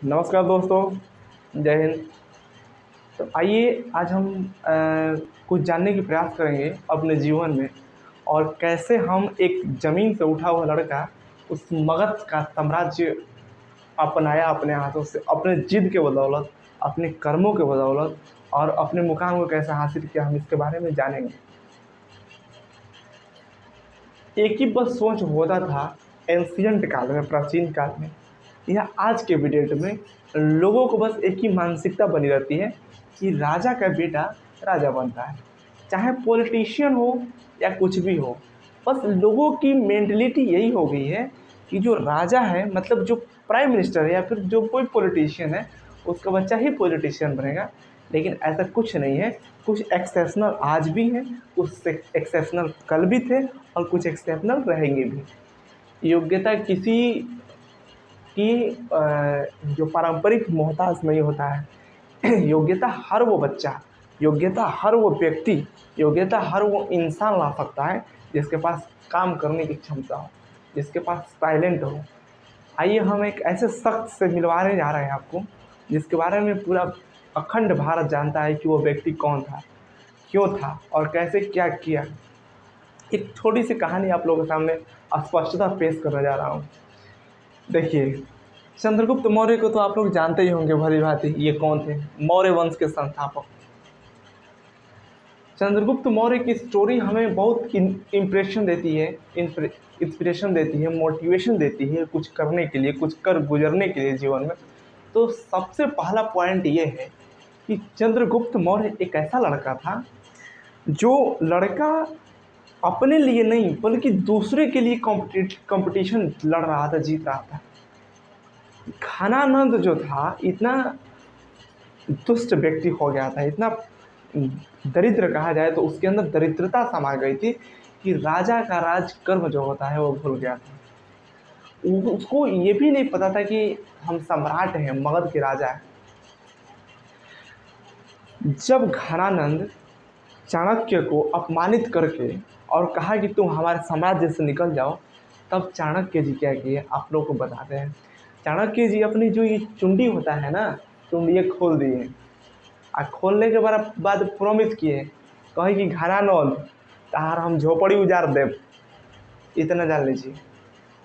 नमस्कार दोस्तों। जय हिंद। तो आइए आज हम कुछ जानने की प्रयास करेंगे अपने जीवन में, और कैसे हम एक ज़मीन से उठा हुआ लड़का उस मगध का साम्राज्य अपनाया अपने हाथों से, अपने जिद के बदौलत, अपने कर्मों के बदौलत, और अपने मुकाम को कैसे हासिल किया, हम इसके बारे में जानेंगे। एक ही बस सोच होता था एंशियंट काल में, प्राचीन काल में, या आज के भी डेट में। लोगों को बस एक ही मानसिकता बनी रहती है कि राजा का बेटा राजा बनता है, चाहे पॉलिटिशियन हो या कुछ भी हो। बस लोगों की मेंटलिटी यही हो गई है कि जो राजा है, मतलब जो प्राइम मिनिस्टर है या फिर जो कोई पॉलिटिशियन है, उसका बच्चा ही पॉलिटिशियन बनेगा। लेकिन ऐसा कुछ नहीं है। कुछ एक्सेप्शनल आज भी हैं, कुछ एक्सेप्शनल कल भी थे, और कुछ एक्सेप्शनल रहेंगे भी। योग्यता किसी की जो पारंपरिक मोहताज नहीं होता है। योग्यता हर वो बच्चा, योग्यता हर वो व्यक्ति, योग्यता हर वो इंसान ला सकता है जिसके पास काम करने की क्षमता हो, जिसके पास टैलेंट हो। आइए हम एक ऐसे शख्स से मिलवाने जा रहे हैं आपको, जिसके बारे में पूरा अखंड भारत जानता है कि वो व्यक्ति कौन था, क्यों था, और कैसे क्या किया। एक छोटी सी कहानी आप लोगों के सामने स्पष्टता पेश करने जा रहा हूँ। देखिए, चंद्रगुप्त मौर्य को तो आप लोग जानते ही होंगे भली भांति। ये कौन थे? मौर्य वंश के संस्थापक। चंद्रगुप्त मौर्य की स्टोरी हमें बहुत इम्प्रेशन देती है, इंस्पिरेशन देती है, मोटिवेशन देती है कुछ करने के लिए, कुछ कर गुजरने के लिए जीवन में। तो सबसे पहला पॉइंट ये है कि चंद्रगुप्त मौर्य एक ऐसा लड़का था, जो लड़का अपने लिए नहीं बल्कि दूसरे के लिए कंपटीशन लड़ रहा था, जीत रहा था। घनानंद जो था, इतना दुष्ट व्यक्ति हो गया था, इतना दरिद्र कहा जाए तो उसके अंदर दरिद्रता समा गई थी कि राजा का राज कर्म जो होता है वो भूल गया था। उसको ये भी नहीं पता था कि हम सम्राट हैं, मगध के राजा हैं। जब घनानंद चाणक्य को अपमानित करके और कहा कि तुम हमारे साम्राज्य से निकल जाओ, तब चाणक्य जी क्या किए आप लोग को बताते हैं। चाणक्य जी अपनी जो ये चुंडी होता है ना, चुंडी खोल दिए, और खोलने के बाद प्रॉमिस किए, कहे कि घनानंद तार हम झोपड़ी उजाड़ देव। इतना जान लीजिए।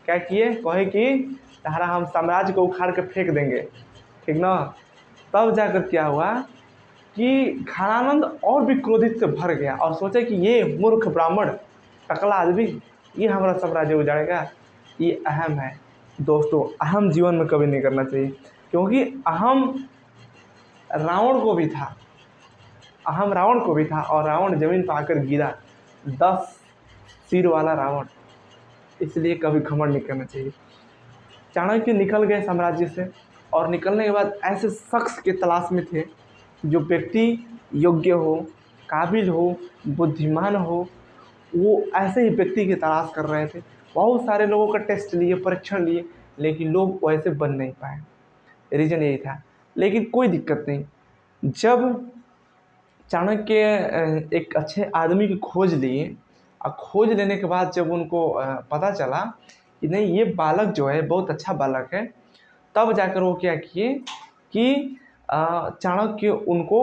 क्या किए? कहे कि तारा हम साम्राज्य को उखाड़ के फेंक देंगे, ठीक ना। तब जाकर क्या हुआ कि घनानंद और भी क्रोधित से भर गया और सोचा कि ये मूर्ख ब्राह्मण, टकला आदमी, ये हमारा साम्राज्य उजाड़ेगा। ये अहम है दोस्तों, अहम जीवन में कभी नहीं करना चाहिए, क्योंकि अहम रावण को भी था, अहम रावण को भी था, और रावण जमीन पर आकर गिरा, 10 सिर वाला रावण। इसलिए कभी घमंड नहीं करना चाहिए। चाणक्य निकल गए साम्राज्य से, और निकलने के बाद ऐसे शख्स के तलाश में थे जो व्यक्ति योग्य हो, काबिल हो, बुद्धिमान हो। वो ऐसे ही व्यक्ति की तलाश कर रहे थे। बहुत सारे लोगों का टेस्ट लिए, परीक्षण लिए, लेकिन लोग वैसे बन नहीं पाए। रीज़न यही था। लेकिन कोई दिक्कत नहीं। जब चाणक्य एक अच्छे आदमी की खोज लिए, और खोज लेने के बाद जब उनको पता चला कि नहीं, ये बालक जो है बहुत अच्छा बालक है, तब जाकर वो क्या किए कि चाणक्य उनको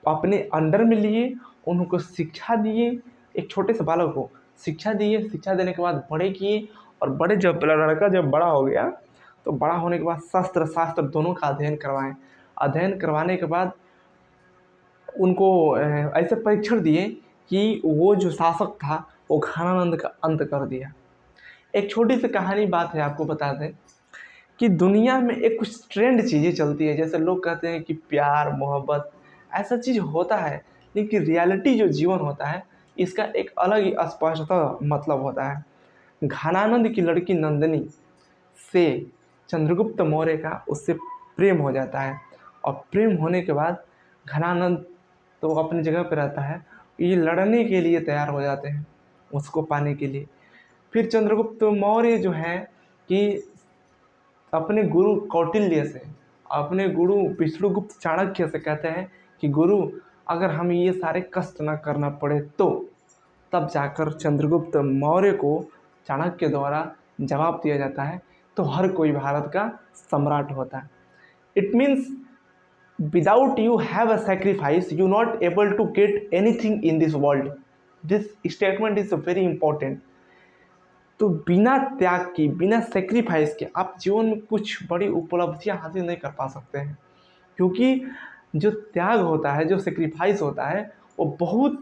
अपने अंडर में लिए, उनको शिक्षा दिए। एक छोटे से बालक को शिक्षा दिए, शिक्षा देने के बाद बड़े किए, और बड़े जब लड़का जब बड़ा हो गया, तो बड़ा होने के बाद शस्त्र शास्त्र दोनों का अध्ययन करवाएं। अध्ययन करवाने के बाद उनको ऐसे परीक्षण दिए कि वो जो शासक था वो घनानंद का अंत कर दिया। एक छोटी सी कहानी बात है, आपको बता दें कि दुनिया में एक कुछ ट्रेंड चीज़ें चलती है। जैसे लोग कहते हैं कि प्यार मोहब्बत ऐसा चीज़ होता है, लेकिन रियलिटी जो जीवन होता है, इसका एक अलग ही स्पष्टता मतलब होता है। घनानंद की लड़की नंदिनी से चंद्रगुप्त मौर्य का उससे प्रेम हो जाता है, और प्रेम होने के बाद घनानंद तो अपनी जगह पर रहता है, ये लड़ने के लिए तैयार हो जाते हैं उसको पाने के लिए। फिर चंद्रगुप्त मौर्य जो है कि अपने गुरु कौटिल्य से, अपने गुरु विष्णुगुप्त चाणक्य से कहते हैं कि गुरु, अगर हमें ये सारे कष्ट न करना पड़े तो। तब जाकर चंद्रगुप्त मौर्य को चाणक्य द्वारा जवाब दिया जाता है, तो हर कोई भारत का सम्राट होता है। It means without you have a sacrifice you not able to get anything in this world. This statement is very important. तो बिना त्याग की, बिना सेक्रीफाइस के आप जीवन में कुछ बड़ी उपलब्धियां हासिल नहीं कर पा सकते हैं, क्योंकि जो त्याग होता है, जो सेक्रीफाइस होता है, वो बहुत,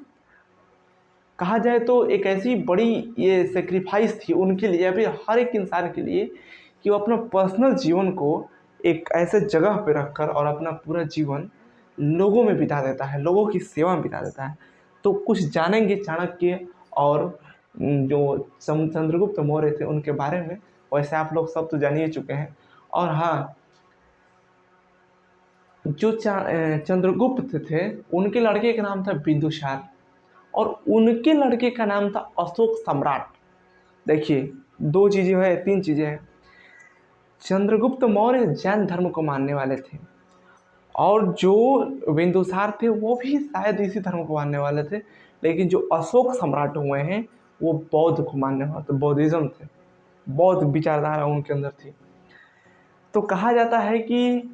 कहा जाए तो एक ऐसी बड़ी ये सेक्रीफाइस थी उनके लिए, अभी हर एक इंसान के लिए, कि वो अपना पर्सनल जीवन को एक ऐसे जगह पे रखकर और अपना पूरा जीवन लोगों में बिता देता है, लोगों की सेवा में बिता देता है। तो कुछ जानेंगे चाणक्य और जो चंद्रगुप्त मौर्य थे उनके बारे में। वैसे आप लोग सब तो जान ही चुके हैं। और हाँ, जो चंद्रगुप्त थे उनके लड़के का नाम था बिंदुसार और उनके लड़के का नाम था अशोक सम्राट। देखिए, दो चीज़ें हैं, तीन चीज़ें हैं। चंद्रगुप्त मौर्य जैन धर्म को मानने वाले थे और जो बिंदुसार थे वो भी शायद इसी धर्म को मानने वाले थे, लेकिन जो अशोक सम्राट हुए हैं वो बौद्ध को मानने वाले थे, बौद्धिज्म थे, बौद्ध विचारधारा उनके अंदर थी। तो कहा जाता है कि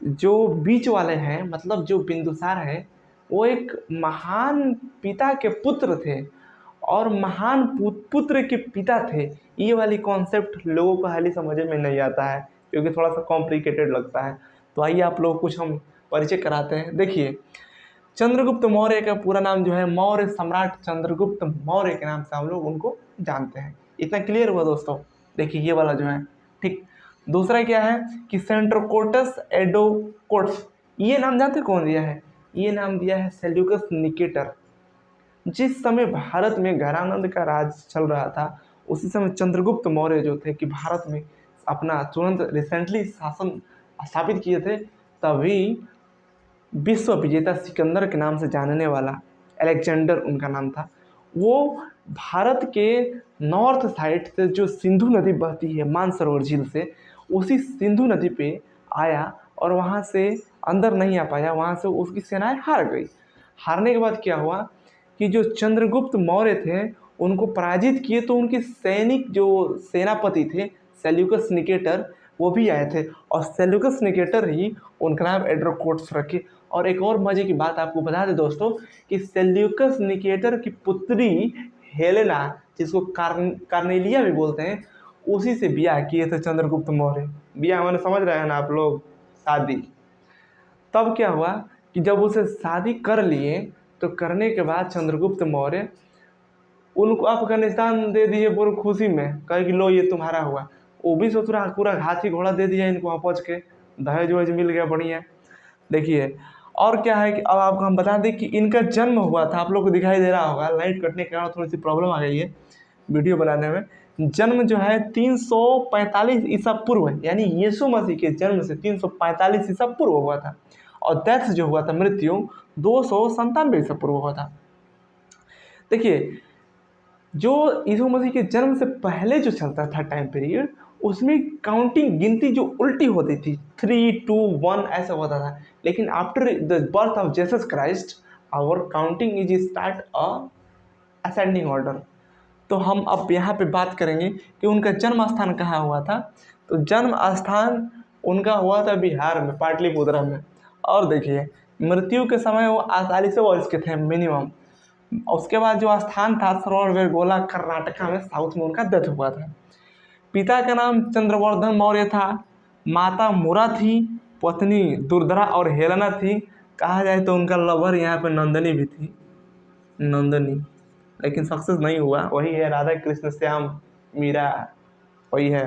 जो बीच वाले हैं, मतलब जो बिंदुसार है, वो एक महान पिता के पुत्र थे और महान पुत्र के पिता थे। ये वाली कॉन्सेप्ट लोगों को हाली समझ में नहीं आता है, क्योंकि थोड़ा सा कॉम्प्लिकेटेड लगता है। तो आइए आप लोगों को कुछ हम परिचय कराते हैं। देखिए, चंद्रगुप्त मौर्य का पूरा नाम जो है मौर्य सम्राट चंद्रगुप्त मौर्य के नाम से हम लोग उनको जानते हैं। इतना क्लियर हुआ दोस्तों? देखिए ये वाला जो है, ठीक। दूसरा क्या है कि सेंट्रोकोटस एडोकोट्स, ये नाम जानते कौन दिया है? ये नाम दिया है सेल्यूकस निकेटर। जिस समय भारत में घरानंद का राज चल रहा था, उसी समय चंद्रगुप्त मौर्य जो थे कि भारत में अपना तुरंत रिसेंटली शासन स्थापित किए थे, तभी विश्व विजेता सिकंदर के नाम से जानने वाला अलेक्जेंडर उनका नाम था, वो भारत के नॉर्थ साइड से जो सिंधु नदी बहती है मानसरोवर झील से, उसी सिंधु नदी पे आया और वहाँ से अंदर नहीं आ पाया, वहाँ से उसकी सेनाएं हार गई। हारने के बाद क्या हुआ कि जो चंद्रगुप्त मौर्य थे उनको पराजित किए, तो उनके सैनिक जो सेनापति थे सेल्यूकस निकेटर, वो भी आए थे और सेल्यूकस निकेटर ही उनका नाम एड्रोकोट्स रखे। और एक और मजे की बात आपको बता दें दोस्तों कि सेल्यूकस निकेटर की पुत्री हेलेना, जिसको कार्नेलिया भी बोलते हैं, उसी से ब्याह किए थे चंद्रगुप्त मौर्य। ब्याह मैंने समझ रहे हैं ना आप लोग, शादी। तब क्या हुआ कि जब उसे शादी कर लिए, तो करने के बाद चंद्रगुप्त मौर्य उनको अफगानिस्तान दे दिए पूरी खुशी में, कहे कि लो ये तुम्हारा हुआ। वो भी सोच रहा पूरा हाथी घोड़ा दे दिया इनको, अपच के दहेज वहेज मिल गया बढ़िया। देखिए और क्या है कि अब आपको हम बता दें कि इनका जन्म हुआ था, आप लोग को दिखाई दे रहा होगा, लाइट कटने के कारण थोड़ी सी प्रॉब्लम आ गई है वीडियो बनाने में। जन्म जो है 345 ईसा पूर्व, यानी यीशु मसीह के जन्म से 345 ईसा पूर्व हुआ था, और डेथ जो हुआ था, मृत्यु 297 ईसा पूर्व हुआ था। देखिए, जो यीशु मसीह के जन्म से पहले जो चलता था टाइम पीरियड, उसमें काउंटिंग गिनती जो उल्टी होती थी, 3 2 1 ऐसा होता था। लेकिन after the birth of Jesus Christ our counting is start a ascending order. तो हम अब यहाँ पे बात करेंगे कि उनका जन्म स्थान कहाँ हुआ था। तो जन्म स्थान उनका हुआ था बिहार में, पाटलिपुत्र में। और देखिए, मृत्यु के समय वो 48 वर्ष के थे मिनिमम। उसके बाद जो स्थान था श्रवणबेलगोला, कर्नाटका में, साउथ में उनका डेथ हुआ था। पिता का नाम चंद्रवर्धन मौर्य था, माता मुरा थी, पत्नी दुर्धरा और हेलेना थी। कहा जाए तो उनका लवर यहाँ पे नंदनी भी थी, नंदनी, लेकिन सक्सेस नहीं हुआ। वही है राधा कृष्ण श्याम मीरा, वही है।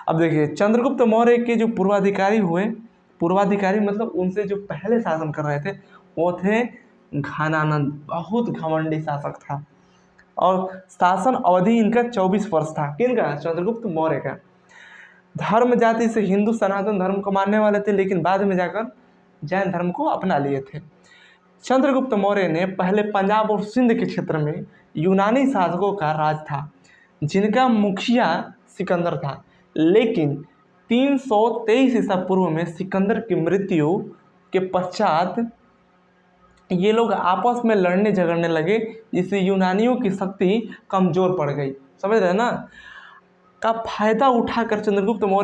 अब देखिए, चंद्रगुप्त मौर्य के जो पूर्वाधिकारी हुए, पूर्वाधिकारी मतलब उनसे जो पहले शासन कर रहे थे, वो थे घनानंद। बहुत घमंडी शासक था और शासन अवधि इनका 24 वर्ष था। किनका? चंद्रगुप्त मौर्य का। धर्म जाति से हिंदू सनातन धर्म को मानने वाले थे, लेकिन बाद में जाकर जैन धर्म को अपना लिए थे। चंद्रगुप्त मौर्य ने पहले पंजाब और सिंध के क्षेत्र में यूनानी शासकों का राज था, जिनका मुखिया सिकंदर था। लेकिन 323 ईसा पूर्व में सिकंदर की मृत्यु के पश्चात ये लोग आपस में लड़ने झगड़ने लगे, जिससे यूनानियों की शक्ति कमजोर पड़ गई। समझ रहे हैं ना? का फायदा उठाकर चंद्रगुप्त मौर्य